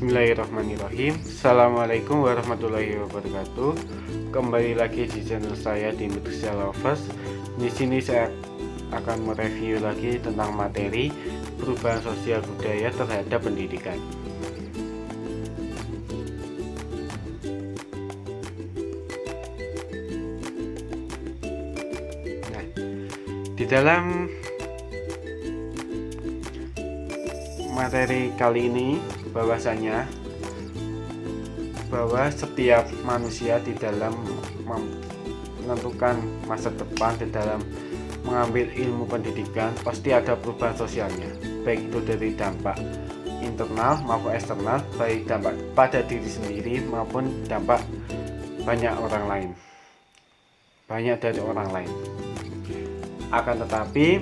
Bismillahirrahmanirrahim. Assalamualaikum warahmatullahi wabarakatuh. Kembali lagi di channel saya di Nutrisia Lovers. Di sini saya akan mereview lagi tentang materi perubahan sosial budaya terhadap pendidikan. Nah, di dalam materi kali ini bahwasanya bahwa setiap manusia di dalam menentukan masa depan, di dalam mengambil ilmu pendidikan pasti ada perubahan sosialnya, baik itu dari dampak internal maupun eksternal, baik dampak pada diri sendiri maupun dampak banyak dari orang lain. Akan tetapi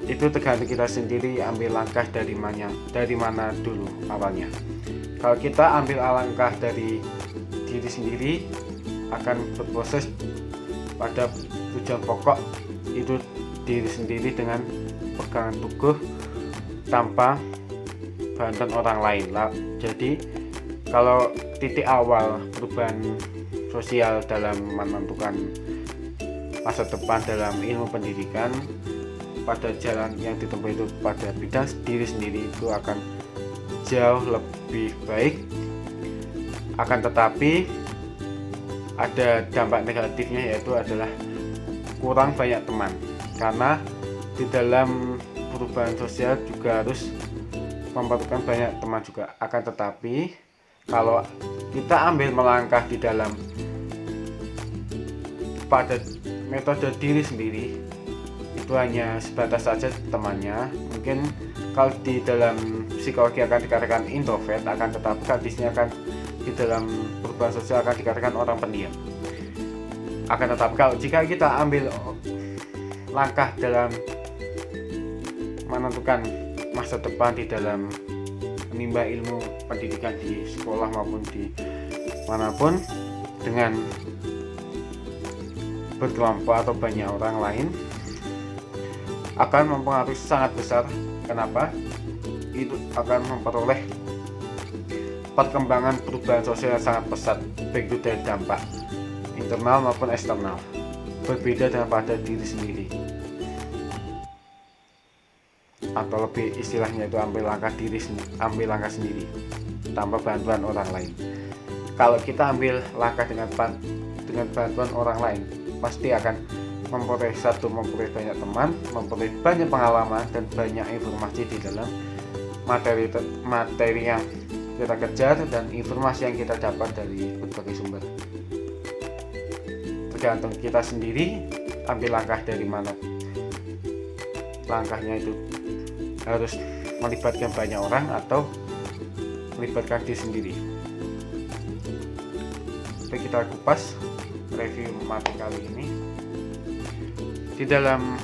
itu tergantung kita sendiri ambil langkah dari mana dulu awalnya. Kalau kita ambil langkah dari diri sendiri, akan berproses pada tujuan pokok itu diri sendiri dengan pegangan teguh tanpa bantuan orang lain. Jadi kalau titik awal perubahan sosial dalam menentukan masa depan dalam ilmu pendidikan pada jalan yang ditempuh itu pada bidang diri sendiri, itu akan jauh lebih baik. Akan tetapi ada dampak negatifnya, yaitu adalah kurang banyak teman, karena di dalam perubahan sosial juga harus memerlukan banyak teman juga. Akan tetapi kalau kita ambil melangkah di dalam pada metode diri sendiri, itu hanya sebatas saja temannya. Mungkin kalau di dalam psikologi akan dikatakan introvert, akan tetapi di sini akan di dalam perubahan sosial akan dikatakan orang pendiam. Akan tetapi kalau jika kita ambil langkah dalam menentukan masa depan di dalam menimba ilmu pendidikan di sekolah maupun di manapun dengan berkelompok atau banyak orang lain, akan mempengaruhi sangat besar. Kenapa? Itu akan memperoleh perkembangan perubahan sosial yang sangat pesat, baik itu dari dampak internal maupun eksternal, berbeda dengan pada diri sendiri, atau lebih istilahnya itu ambil langkah sendiri tanpa bantuan orang lain. Kalau kita ambil langkah dengan bantuan orang lain, pasti akan memperoleh banyak teman, memperoleh banyak pengalaman dan banyak informasi di dalam materi yang kita kejar dan informasi yang kita dapat dari berbagai sumber. Tergantung kita sendiri ambil langkah dari mana. Langkahnya itu harus melibatkan banyak orang atau melibatkan diri sendiri. Oke, kita kupas review materi kali ini. Di dalam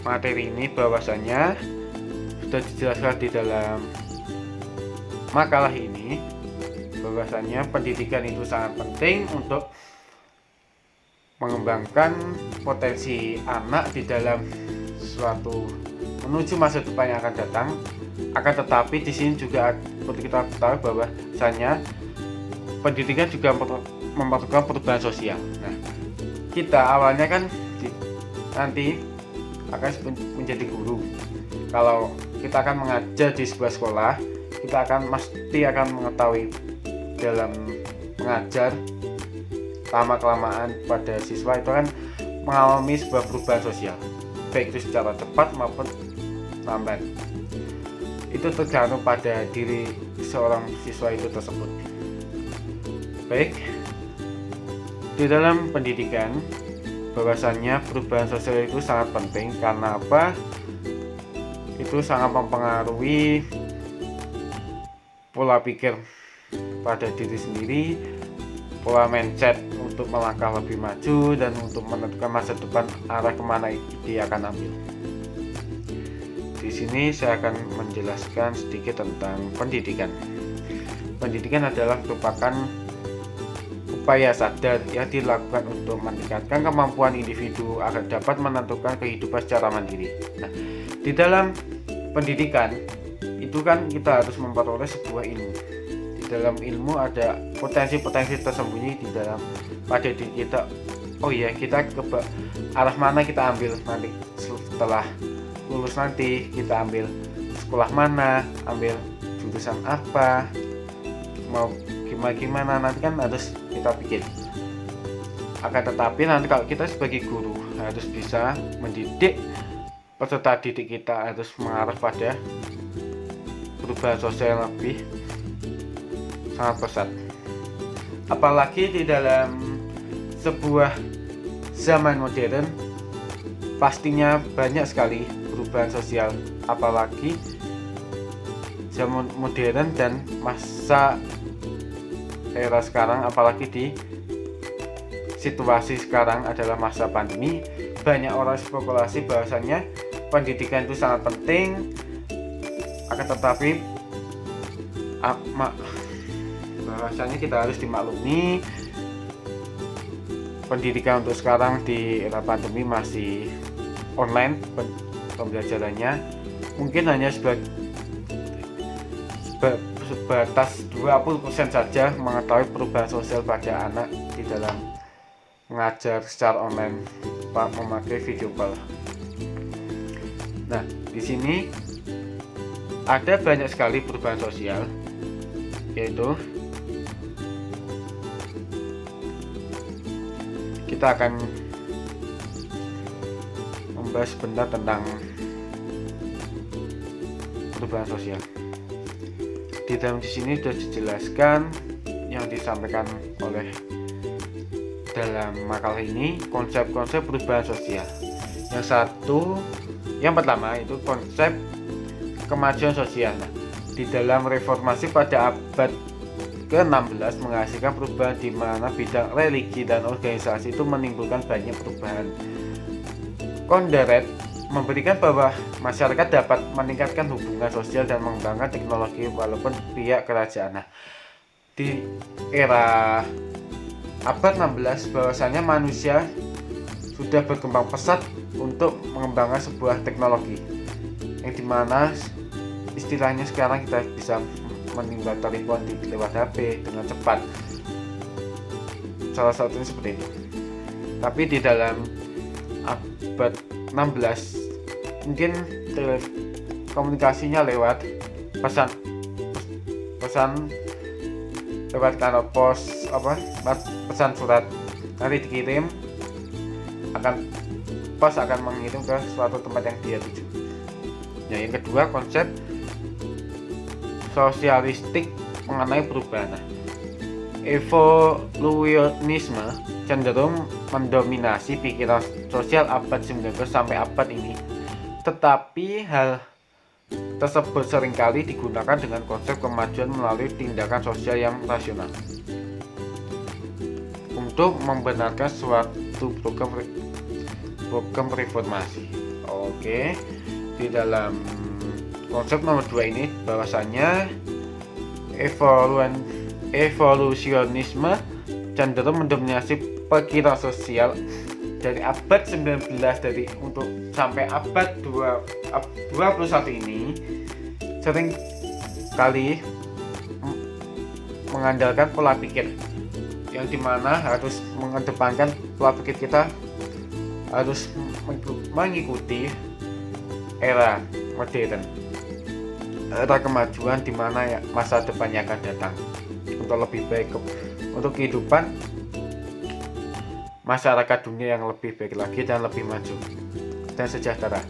materi ini bahwasanya sudah dijelaskan di dalam makalah ini bahwasanya pendidikan itu sangat penting untuk mengembangkan potensi anak di dalam suatu menuju masa depan yang akan datang. Akan tetapi di sini juga seperti kita ketahui bahwasanya pendidikan juga memerlukan perubahan sosial. Nah, kita awalnya kan nanti akan menjadi guru. Kalau kita akan mengajar di sebuah sekolah, kita pasti akan mengetahui dalam mengajar lama kelamaan pada siswa itu kan mengalami sebuah perubahan sosial, baik itu secara cepat maupun lambat. Itu tergantung pada diri seorang siswa itu tersebut. Baik, di dalam pendidikan bahwasannya perubahan sosial itu sangat penting. Karena apa? Itu sangat mempengaruhi pola pikir pada diri sendiri, pola mindset untuk melangkah lebih maju dan untuk menentukan masa depan arah kemana dia akan ambil. Di sini saya akan menjelaskan sedikit tentang pendidikan. Pendidikan adalah merupakan upaya sadar yang dilakukan untuk meningkatkan kemampuan individu agar dapat menentukan kehidupan secara mandiri. Nah, di dalam pendidikan itu kan kita harus memperoleh sebuah ilmu. Di dalam ilmu ada potensi-potensi tersembunyi di dalam pada diri kita. Oh iya, kita ke arah mana kita ambil nanti setelah lulus, nanti kita ambil sekolah mana, ambil jurusan apa, mau gimana nanti kan harus kita pikir. Akan tetapi nanti kalau kita sebagai guru harus bisa mendidik peserta didik kita, harus mengarah pada perubahan sosial yang lebih sangat pesat. Apalagi di dalam sebuah zaman modern pastinya banyak sekali perubahan sosial, apalagi zaman modern dan masa era sekarang, apalagi di situasi sekarang adalah masa pandemi. Banyak orang spekulasi bahwasanya pendidikan itu sangat penting, akan tetapi bahwasanya kita harus dimaklumi pendidikan untuk sekarang di era pandemi masih online pembelajarannya, mungkin hanya sebatas 20% saja mengetahui perubahan sosial pada anak di dalam mengajar secara online memakai video call. Nah, di sini ada banyak sekali perubahan sosial, yaitu kita akan membahas sebentar tentang perubahan sosial. Di dalam di sini sudah dijelaskan yang disampaikan oleh dalam makalah ini konsep-konsep perubahan sosial. Yang pertama itu konsep kemajuan sosial. Nah, di dalam reformasi pada abad ke-16 menghasilkan perubahan di mana bidang religi dan organisasi itu menimbulkan banyak perubahan. Konderet memberikan bahwa masyarakat dapat meningkatkan hubungan sosial dan mengembangkan teknologi walaupun pihak kerajaan. Nah, di era abad 16 bahwasanya manusia sudah berkembang pesat untuk mengembangkan sebuah teknologi yang dimana istilahnya sekarang kita bisa menimba telepon lewat HP dengan cepat, salah satunya seperti itu. Tapi di dalam abad 16 mungkin komunikasinya lewat pesan lewat kanal pos, pesan surat, nanti dikirim, pos akan mengirim ke suatu tempat yang dia tuju. Nah, yang kedua konsep sosialistik mengenai perubahan. Evolusionisme cenderung mendominasi pikiran sosial abad 19 sampai abad ini, tetapi hal tersebut seringkali digunakan dengan konsep kemajuan melalui tindakan sosial yang rasional untuk membenarkan suatu program reformasi. Oke, di dalam konsep nomor 2 ini bahwasanya evolusionisme cenderung mendominasi pikiran sosial dari abad 19 untuk sampai abad 21 ini sering kali mengandalkan pola pikir yang dimana harus mengedepankan pola pikir kita harus mengikuti era modern, era kemajuan di mana masa depannya akan datang untuk lebih baik, untuk kehidupan masyarakat dunia yang lebih baik lagi dan lebih maju dan sejahtera.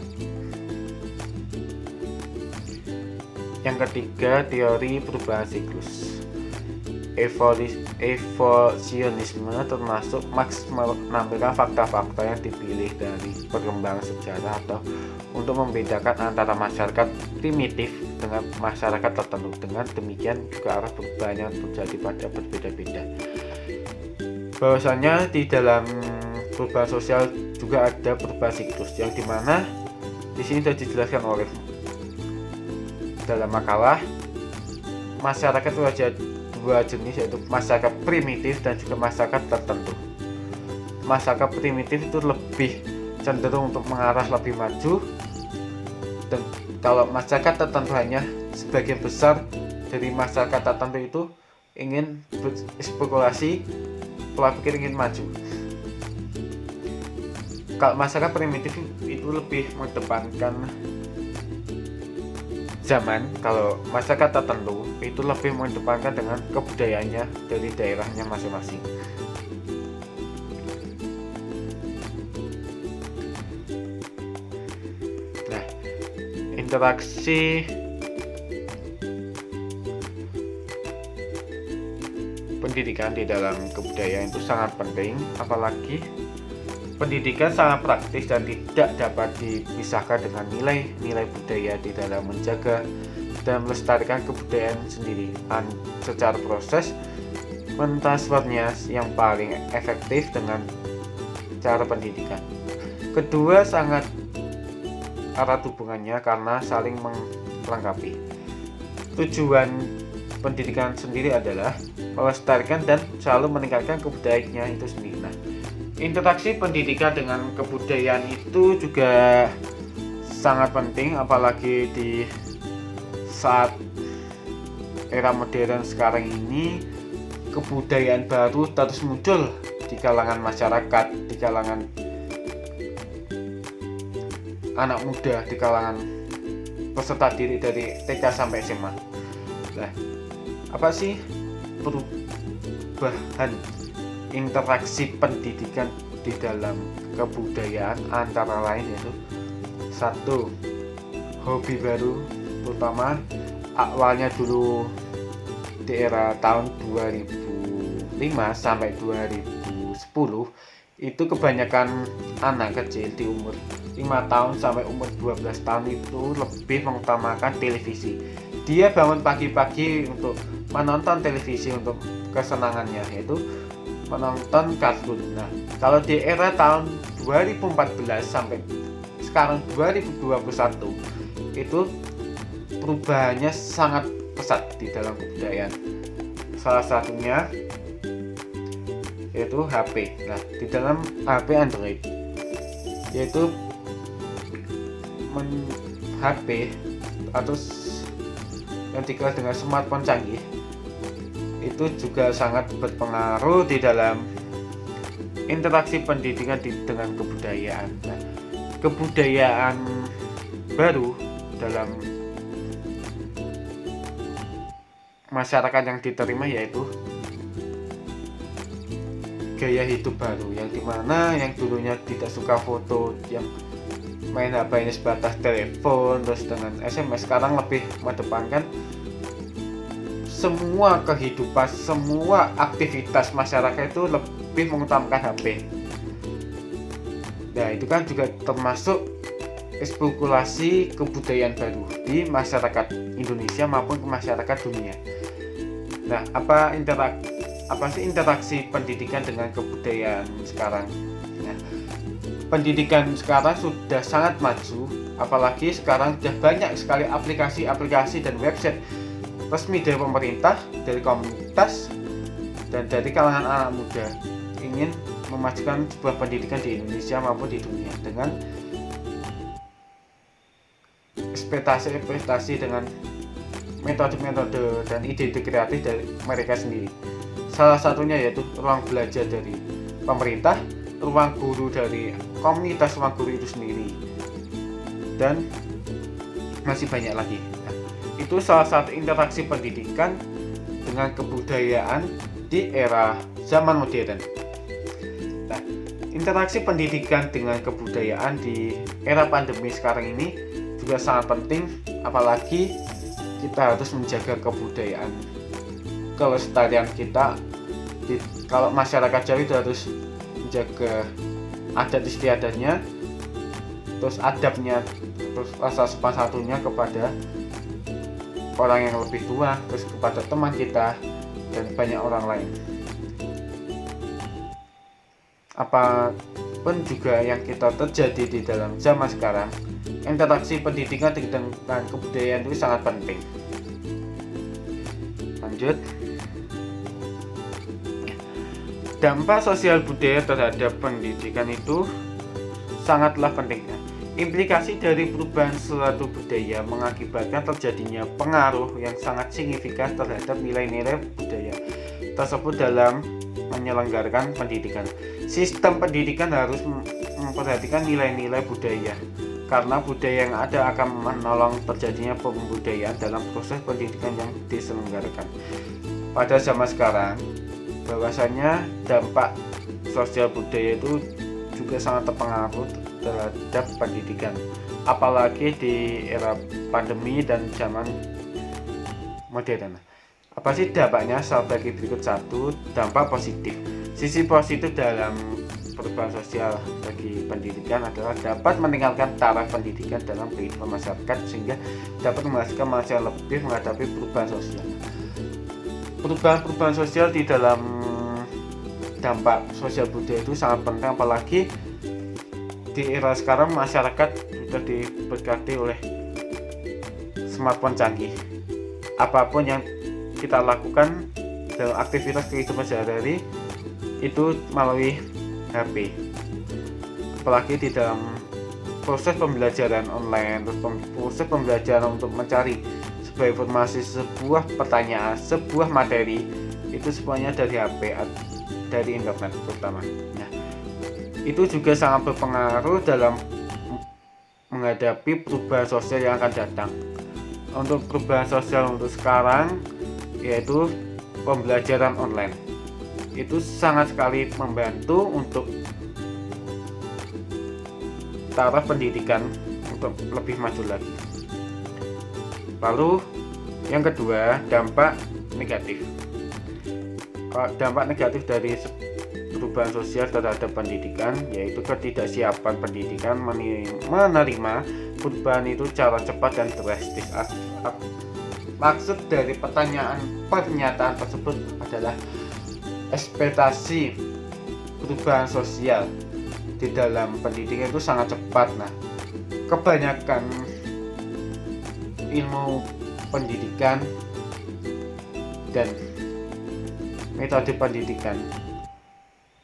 Yang ketiga, teori perubahan siklus. Evolusionisme termasuk menampilkan fakta-fakta yang dipilih dari perkembangan sejarah atau untuk membedakan antara masyarakat primitif dengan masyarakat tertentu. Dengan demikian juga arah perubahan yang terjadi pada berbeda-beda. Bahwasanya di dalam perubahan sosial juga ada perubahan siklus yang dimana di sini sudah dijelaskan oleh dalam makalah masyarakat itu ada dua jenis, yaitu masyarakat primitif dan juga masyarakat tertentu. Masyarakat primitif itu lebih cenderung untuk mengarah lebih maju, dan kalau masyarakat tertentu hanya sebagian besar dari masyarakat tertentu itu ingin berspekulasi, pola pikir ingin maju. Kalau masyarakat primitif itu lebih mengedepankan zaman, kalau masyarakat tertentu itu lebih mengedepankan dengan kebudayaannya dari daerahnya masing-masing. Nah, interaksi pendidikan di dalam kebudayaan itu sangat penting, apalagi pendidikan sangat praktis dan tidak dapat dipisahkan dengan nilai-nilai budaya di dalam menjaga dan melestarikan kebudayaan sendiri. Secara proses mentransfernya yang paling efektif dengan cara pendidikan. Kedua sangat erat hubungannya karena saling melengkapi. Tujuan pendidikan sendiri adalah melestarikan dan selalu meningkatkan kebudayaannya itu sendiri. Nah, interaksi pendidikan dengan kebudayaan itu juga sangat penting, apalagi di saat era modern sekarang ini. Kebudayaan baru terus muncul di kalangan masyarakat, di kalangan anak muda, di kalangan peserta didik dari TK sampai SMA. Nah, apa sih perubahan interaksi pendidikan di dalam kebudayaan? Antara lain yaitu 1. Hobi baru, terutama awalnya dulu di era tahun 2005 sampai 2010 itu kebanyakan anak kecil di umur 5 tahun sampai umur 12 tahun itu lebih mengutamakan televisi. Dia bangun pagi-pagi untuk menonton televisi untuk kesenangannya, yaitu menonton kartun. Nah, kalau di era tahun 2014 sampai sekarang 2021 itu perubahannya sangat pesat di dalam kebudayaan. Salah satunya yaitu HP. Nah, di dalam HP Android yaitu HP atau yang dikenal dengan smartphone canggih itu juga sangat berpengaruh di dalam interaksi pendidikan dengan kebudayaan. Nah, kebudayaan baru dalam masyarakat yang diterima yaitu gaya hidup baru, yang dimana yang dulunya tidak suka foto, yang main HP-nya sebatas telepon terus dengan SMS, sekarang lebih mengedepankan semua kehidupan, semua aktivitas masyarakat itu lebih mengutamakan HP. Nah, itu kan juga termasuk spekulasi kebudayaan baru di masyarakat Indonesia maupun ke masyarakat dunia. Nah, apa sih interaksi pendidikan dengan kebudayaan sekarang? Nah, pendidikan sekarang sudah sangat maju, apalagi sekarang sudah banyak sekali aplikasi-aplikasi dan website resmi dari pemerintah, dari komunitas, dan dari kalangan anak muda ingin memajukan sebuah pendidikan di Indonesia maupun di dunia dengan ekspektasi dengan metode-metode dan ide-ide kreatif dari mereka sendiri. Salah satunya yaitu ruang belajar dari pemerintah, ruang guru dari komunitas ruang guru itu sendiri, dan masih banyak lagi. Nah, itu salah satu interaksi pendidikan dengan kebudayaan di era zaman modern. Nah, interaksi pendidikan dengan kebudayaan di era pandemi sekarang ini juga sangat penting, apalagi kita harus menjaga kebudayaan, kelestarian kita. Kalau masyarakat Jawa itu harus menjaga adat istiadatnya, terus adabnya, terus rasa sopan santunnya kepada orang yang lebih tua, terus kepada teman kita dan banyak orang lain. Apapun juga yang kita terjadi di dalam zaman sekarang, interaksi pendidikan dengan kebudayaan itu sangat penting. Lanjut, dampak sosial budaya terhadap pendidikan itu sangatlah penting. Implikasi dari perubahan suatu budaya mengakibatkan terjadinya pengaruh yang sangat signifikan terhadap nilai-nilai budaya tersebut dalam menyelenggarakan pendidikan. Sistem pendidikan harus memperhatikan nilai-nilai budaya, karena budaya yang ada akan menolong terjadinya pembudayaan dalam proses pendidikan yang diselenggarakan. Pada zaman sekarang, bahwasanya dampak sosial budaya itu juga sangat terpengaruh terhadap pendidikan, apalagi di era pandemi dan zaman modern. Apa sih dampaknya? Saya bagi berikut. 1. Dampak positif. Sisi positif dalam perubahan sosial bagi pendidikan adalah dapat meningkatkan taraf pendidikan dalam kehidupan masyarakat, sehingga dapat menghasilkan manusia lebih menghadapi perubahan sosial. Perubahan sosial di dalam dampak sosial budaya itu sangat penting, apalagi di era sekarang masyarakat sudah diberkati oleh smartphone canggih. Apapun yang kita lakukan dalam aktivitas kehidupan sehari-hari itu melalui HP. Apalagi di dalam proses pembelajaran online, proses pembelajaran untuk mencari sebuah informasi, sebuah pertanyaan, sebuah materi, itu semuanya dari HP, dari internet terutama. Nah, itu juga sangat berpengaruh dalam menghadapi perubahan sosial yang akan datang. Untuk perubahan sosial untuk sekarang, yaitu pembelajaran online, itu sangat sekali membantu untuk taraf pendidikan untuk lebih maju lagi. Lalu yang kedua, dampak negatif. Dampak negatif dari perubahan sosial terhadap pendidikan yaitu ketidaksiapan pendidikan menerima perubahan itu secara cepat dan drastis. Maksud dari pernyataan tersebut adalah ekspektasi perubahan sosial di dalam pendidikan itu sangat cepat. Nah, kebanyakan ilmu pendidikan dan metode pendidikan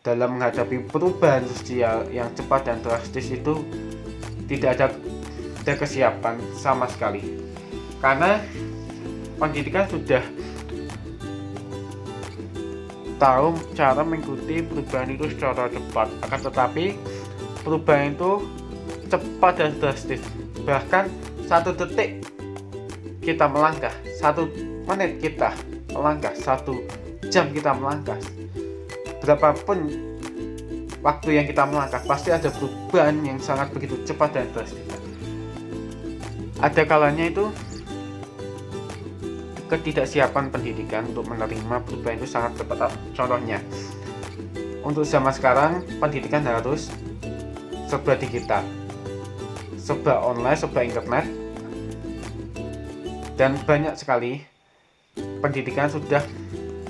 dalam menghadapi perubahan sosial yang cepat dan drastis itu tidak ada kesiapan sama sekali, karena pendidikan sudah tahu cara mengikuti perubahan itu secara cepat, akan tetapi perubahan itu cepat dan drastis. Bahkan 1 detik kita melangkah, 1 menit kita melangkah, 1 jam kita melangkah, berapapun waktu yang kita melangkah, pasti ada perubahan yang sangat begitu cepat dan drastis. Ada kalanya itu ketidaksiapan pendidikan untuk menerima perubahan itu sangat cepat. Contohnya, untuk zaman sekarang pendidikan harus serba digital, serba online, serba internet, dan banyak sekali pendidikan sudah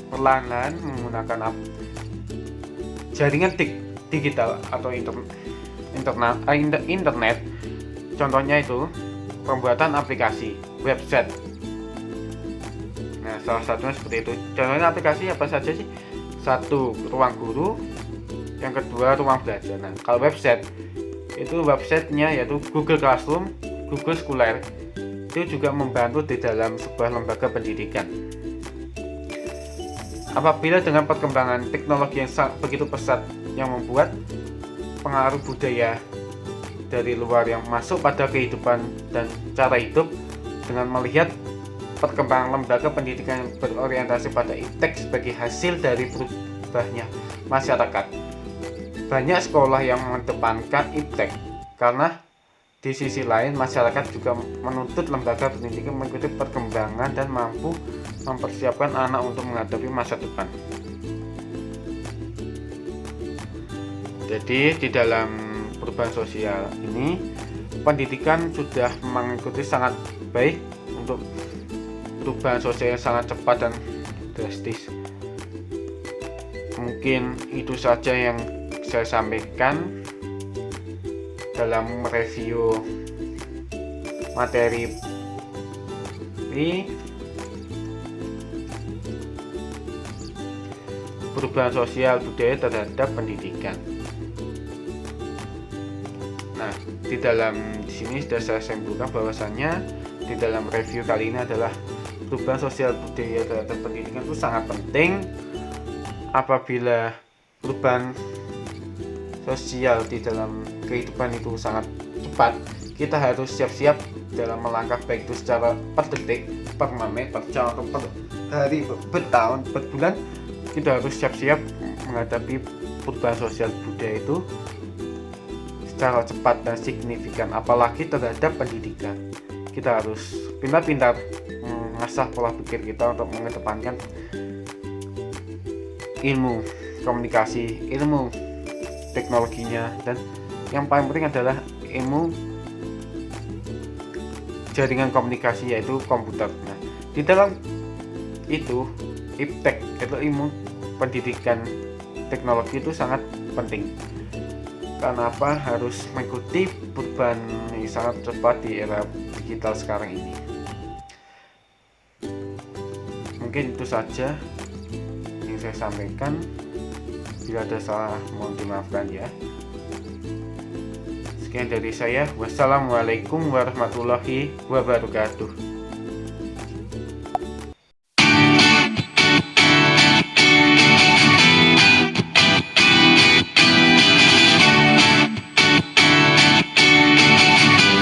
perlahan-lahan menggunakan jaringan digital atau internet. Contohnya itu pembuatan aplikasi, website. Nah, salah satunya seperti itu. Contohnya aplikasi apa saja sih? 1, ruang guru. Yang kedua, ruang belajar. Nah, kalau website itu websitenya yaitu Google Classroom, Google Scholar. Itu juga membantu di dalam sebuah lembaga pendidikan. Apabila dengan perkembangan teknologi yang begitu pesat yang membuat pengaruh budaya dari luar yang masuk pada kehidupan dan cara hidup, dengan melihat perkembangan lembaga pendidikan yang berorientasi pada iptek sebagai hasil dari berubahnya masyarakat. Banyak sekolah yang mengedepankan iptek, karena di sisi lain masyarakat juga menuntut lembaga pendidikan mengikuti perkembangan dan mampu mempersiapkan anak untuk menghadapi masa depan. Jadi di dalam perubahan sosial ini, pendidikan sudah mengikuti sangat baik untuk perubahan sosial yang sangat cepat dan drastis. Mungkin itu saja yang saya sampaikan dalam review materi ini, perubahan sosial budaya terhadap pendidikan. Nah, di sini sudah saya simpulkan bahwasannya di dalam review kali ini adalah perubahan sosial budaya dan pendidikan itu sangat penting. Apabila perubahan sosial di dalam kehidupan itu sangat cepat, kita harus siap-siap dalam melangkah, baik itu secara per detik, per menit, per jam, atau per hari, per tahun, per bulan. Kita harus siap-siap menghadapi perubahan sosial budaya itu secara cepat dan signifikan, apalagi terhadap pendidikan. Kita harus pintar-pintar mengasah pola pikir kita untuk mengedepankan ilmu komunikasi, ilmu teknologinya, dan yang paling penting adalah ilmu jaringan komunikasi, yaitu komputer. Nah, di dalam itu iptek atau ilmu pendidikan teknologi itu sangat penting. Kenapa harus mengikuti perubahan yang sangat cepat di era digital sekarang ini? Mungkin itu saja yang saya sampaikan. Bila ada salah mohon dimaafkan ya. Sekian dari saya. Wassalamualaikum warahmatullahi wabarakatuh.